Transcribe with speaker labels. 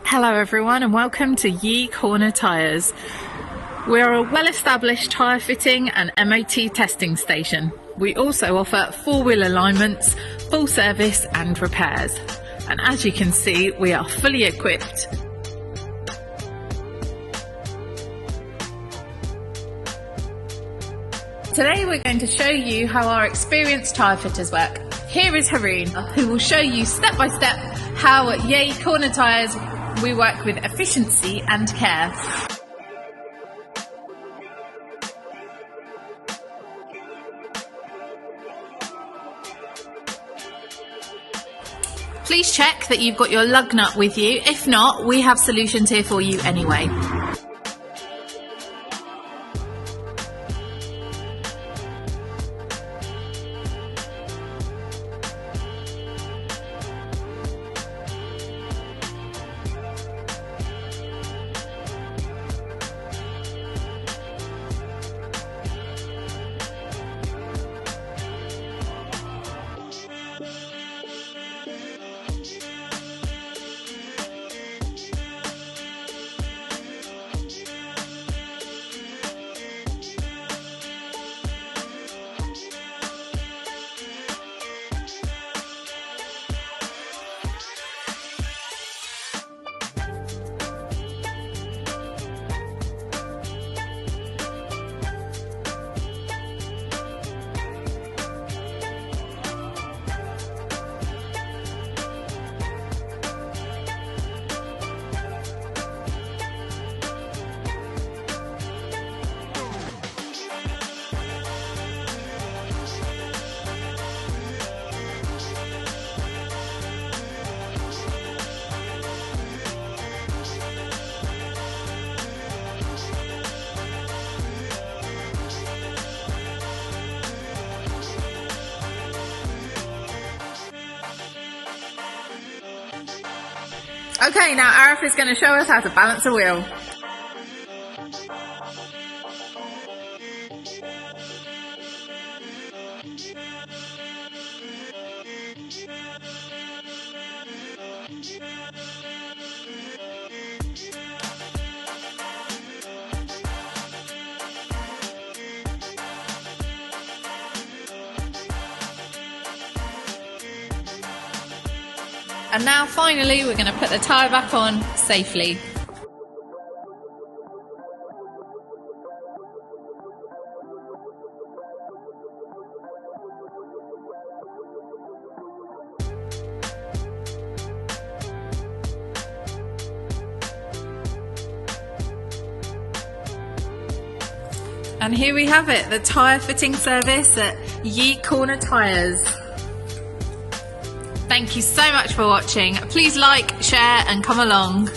Speaker 1: Hello everyone and welcome to Corner Tyres. We're a well-established tyre fitting and MOT testing station. We also offer four-wheel alignments, full service and repairs. And as you can see, we are fully equipped. Today we're going to show you how our experienced tyre fitters work. Here is Haroon, who will show you step by step how at Corner Tyres we work with efficiency and care. Please check that you've got your lug nut with you. If not, we have solutions here for you anyway. Okay, now Arif is going to show us how to balance a wheel. And now finally we're going to put the tyre back on safely. And here we have it, the tyre fitting service at Corner Tyres. Thank you so much for watching. Please like, share and come along.